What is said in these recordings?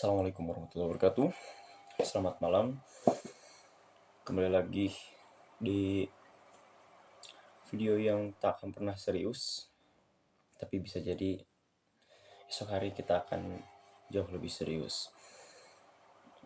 Assalamualaikum warahmatullahi wabarakatuh. Selamat malam. Kembali lagi di video yang tak akan pernah serius, tapi bisa jadi esok hari kita akan jauh lebih serius.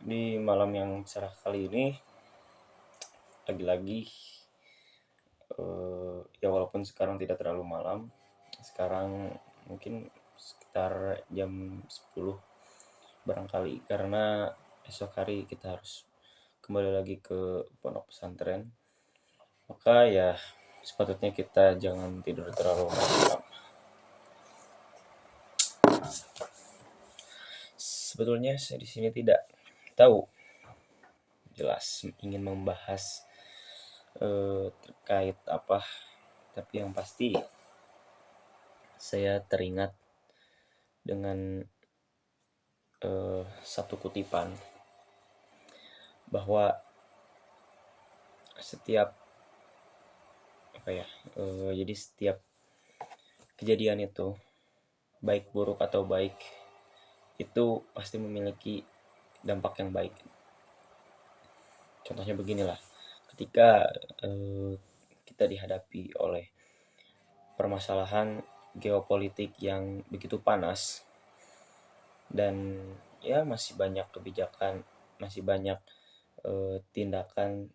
Di malam yang cerah kali ini, lagi-lagi ya walaupun sekarang tidak terlalu malam, sekarang mungkin sekitar jam 10 barangkali, karena esok hari kita harus kembali lagi ke pondok pesantren. Maka ya sepatutnya kita jangan tidur terlalu malam. Sebetulnya saya di sini tidak tahu jelas ingin membahas terkait apa, tapi yang pasti saya teringat dengan satu kutipan bahwa setiap jadi setiap kejadian itu, baik buruk atau baik, itu pasti memiliki dampak yang baik. Contohnya beginilah, ketika kita dihadapi oleh permasalahan geopolitik yang begitu panas, dan ya masih banyak kebijakan, masih banyak tindakan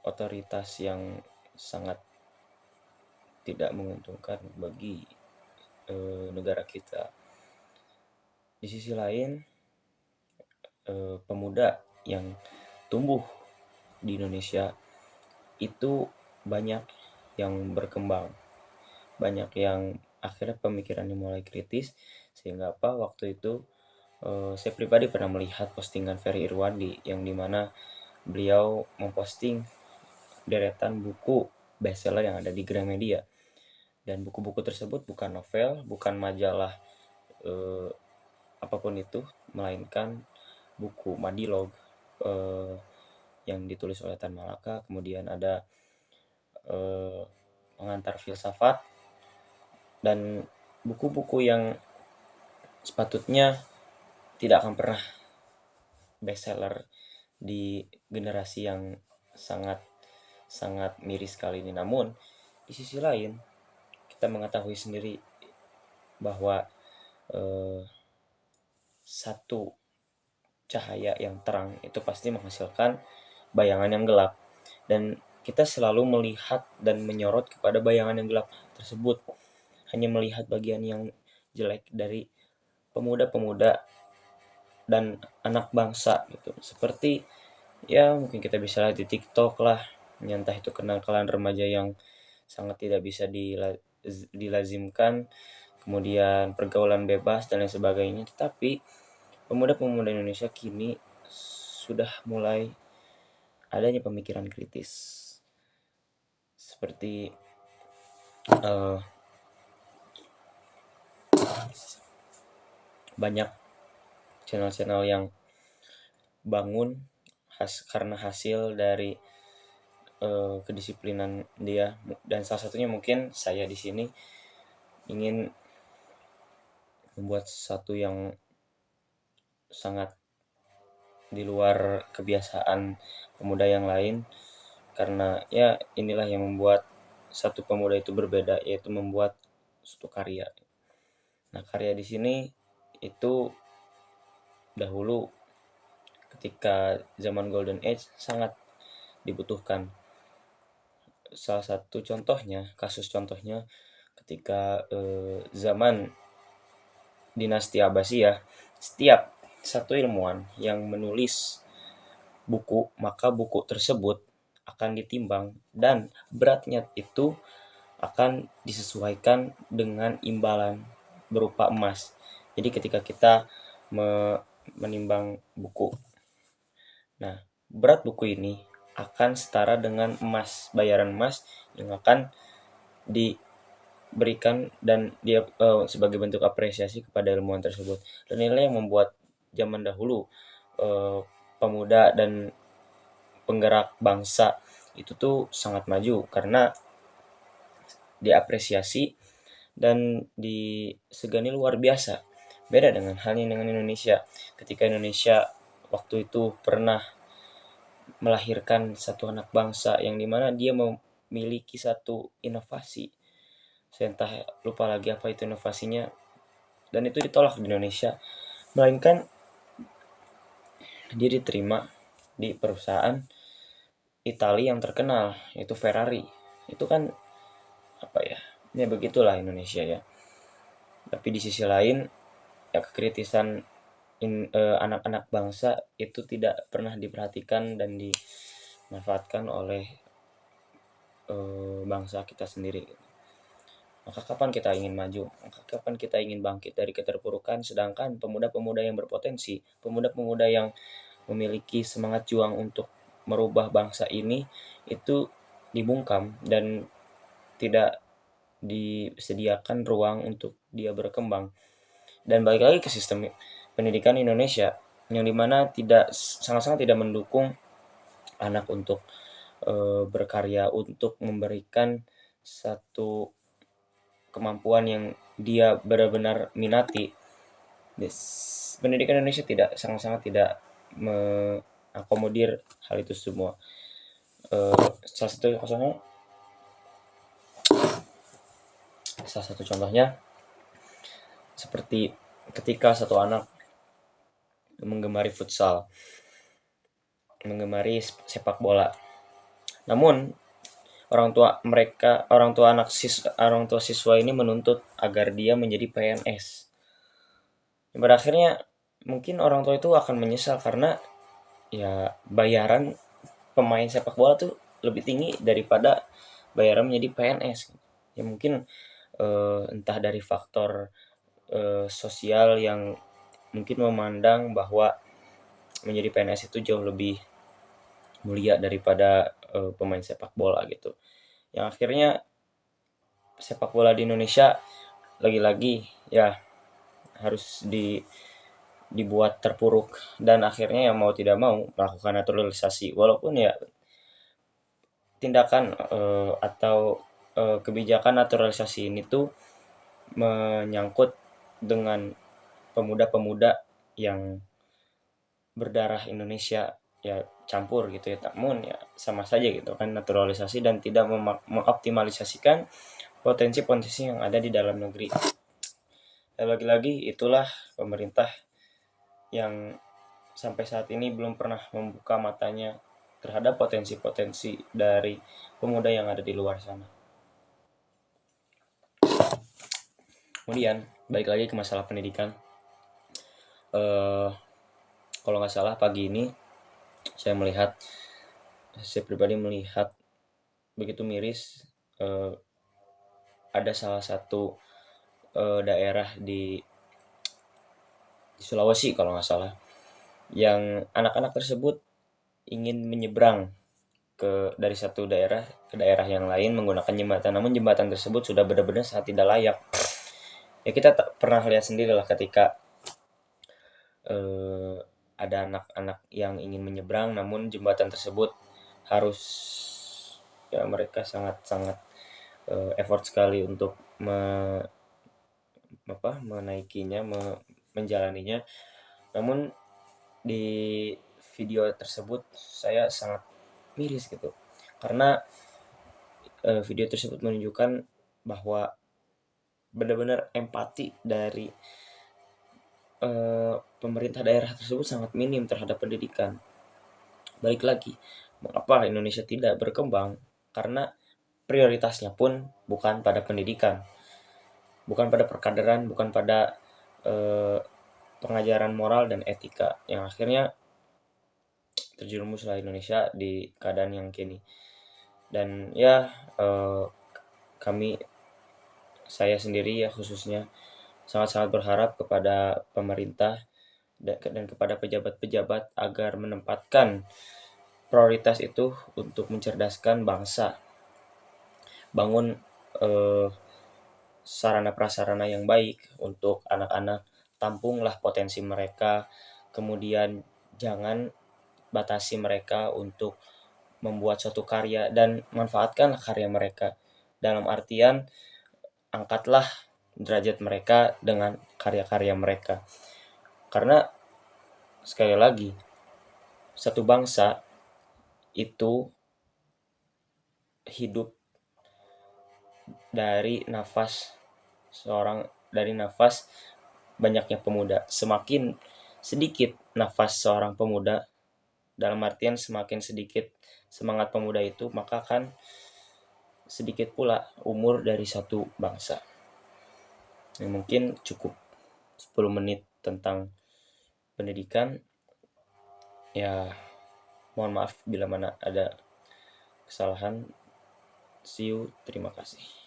otoritas yang sangat tidak menguntungkan bagi negara kita. Di sisi lain, pemuda yang tumbuh di Indonesia itu banyak yang berkembang, banyak yang akhirnya pemikirannya mulai kritis, sehingga waktu itu saya pribadi pernah melihat postingan Ferry Irwandi yang dimana beliau memposting deretan buku bestseller yang ada di Gramedia, dan buku-buku tersebut bukan novel, bukan majalah apapun itu, melainkan buku Madilog yang ditulis oleh Tan Malaka. Kemudian ada Pengantar Filsafat, dan buku-buku yang sepatutnya tidak akan pernah bestseller di generasi yang sangat miris kali ini. Namun di sisi lain kita mengetahui sendiri bahwa satu cahaya yang terang itu pasti menghasilkan bayangan yang gelap, dan kita selalu melihat dan menyorot kepada bayangan yang gelap tersebut, hanya melihat bagian yang jelek dari pemuda-pemuda dan anak bangsa gitu. Seperti ya mungkin kita bisa lihat di TikTok lah, entah itu kenakalan remaja yang sangat tidak bisa dilazimkan, kemudian pergaulan bebas dan lain sebagainya. Tetapi pemuda-pemuda Indonesia kini sudah mulai adanya pemikiran kritis, seperti banyak channel-channel yang bangun karena hasil dari kedisiplinan dia, dan salah satunya mungkin saya di sini ingin membuat sesuatu yang sangat di luar kebiasaan pemuda yang lain, karena ya inilah yang membuat satu pemuda itu berbeda, yaitu membuat suatu karya. Nah, karya di sini itu dahulu ketika zaman Golden Age sangat dibutuhkan. Salah satu kasus contohnya ketika zaman dinasti Abbasiyah, setiap satu ilmuwan yang menulis buku, maka buku tersebut akan ditimbang dan beratnya itu akan disesuaikan dengan imbalan berupa emas. Jadi ketika kita menimbang buku, nah berat buku ini akan setara dengan bayaran emas yang akan diberikan dan dia sebagai bentuk apresiasi kepada ilmuwan tersebut. Dan inilah yang membuat zaman dahulu pemuda dan penggerak bangsa itu tuh sangat maju, karena diapresiasi dan disegani luar biasa Beda dengan halnya dengan Indonesia. Ketika Indonesia waktu itu pernah melahirkan satu anak bangsa yang dimana dia memiliki satu inovasi. Saya entah lupa lagi apa itu inovasinya, dan itu ditolak di Indonesia. Melainkan dia diterima di perusahaan Italia yang terkenal, yaitu Ferrari. Itu kan apa ya? Ya begitulah Indonesia ya. Tapi di sisi lain, ya kekritisan anak-anak bangsa itu tidak pernah diperhatikan dan dimanfaatkan oleh bangsa kita sendiri. Maka kapan kita ingin maju? Maka kapan kita ingin bangkit dari keterpurukan? Sedangkan pemuda-pemuda yang berpotensi, pemuda-pemuda yang memiliki semangat juang untuk merubah bangsa ini itu dibungkam dan tidak disediakan ruang untuk dia berkembang. Dan balik lagi ke sistem pendidikan Indonesia yang dimana tidak sangat-sangat tidak mendukung anak untuk berkarya, untuk memberikan satu kemampuan yang dia benar-benar minati. Yes. Pendidikan Indonesia tidak sangat-sangat tidak mengakomodir hal itu semua. Salah satu contohnya, seperti ketika satu anak menggemari futsal, menggemari sepak bola. Namun orang tua siswa ini menuntut agar dia menjadi PNS. Pada akhirnya mungkin orang tua itu akan menyesal karena ya bayaran pemain sepak bola tuh lebih tinggi daripada bayaran menjadi PNS. Ya mungkin entah dari faktor sosial yang mungkin memandang bahwa menjadi PNS itu jauh lebih mulia daripada pemain sepak bola gitu. Yang akhirnya sepak bola di Indonesia lagi-lagi ya harus dibuat terpuruk dan akhirnya ya mau tidak mau melakukan naturalisasi, walaupun ya tindakan atau kebijakan naturalisasi ini tuh menyangkut dengan pemuda-pemuda yang berdarah Indonesia ya campur gitu ya, namun ya sama saja gitu kan naturalisasi dan tidak mengoptimalisasikan potensi-potensi yang ada di dalam negeri. Dan lagi-lagi itulah pemerintah yang sampai saat ini belum pernah membuka matanya terhadap potensi-potensi dari pemuda yang ada di luar sana. Kemudian balik lagi ke masalah pendidikan. Kalau nggak salah pagi ini saya pribadi melihat begitu miris, ada salah satu daerah di Sulawesi kalau nggak salah, yang anak-anak tersebut ingin menyeberang dari satu daerah ke daerah yang lain menggunakan jembatan, namun jembatan tersebut sudah benar-benar sangat tidak layak. Ya kita tak pernah lihat sendiri lah ketika ada anak-anak yang ingin menyeberang, namun jembatan tersebut harus ya mereka sangat-sangat effort sekali untuk menaikinya, menjalaninya. Namun di video tersebut saya sangat miris gitu, karena video tersebut menunjukkan bahwa benar-benar empati dari pemerintah daerah tersebut sangat minim terhadap pendidikan. Balik lagi, mengapa Indonesia tidak berkembang? Karena prioritasnya pun bukan pada pendidikan, bukan pada perkaderan, bukan pada pengajaran moral dan etika, yang akhirnya terjerumuslah Indonesia di keadaan yang kini. Dan ya saya sendiri ya khususnya sangat-sangat berharap kepada pemerintah dan kepada pejabat-pejabat agar menempatkan prioritas itu untuk mencerdaskan bangsa. Bangun sarana prasarana yang baik untuk anak-anak, tampunglah potensi mereka, kemudian jangan batasi mereka untuk membuat suatu karya dan manfaatkan karya mereka. Dalam artian angkatlah derajat mereka dengan karya-karya mereka. Karena sekali lagi, satu bangsa itu hidup dari nafas banyaknya pemuda. Semakin sedikit nafas seorang pemuda, dalam artian semakin sedikit semangat pemuda itu, maka akan sedikit pula umur dari satu bangsa. Ini mungkin cukup 10 menit tentang pendidikan. Ya, mohon maaf bila mana ada kesalahan. See you, terima kasih.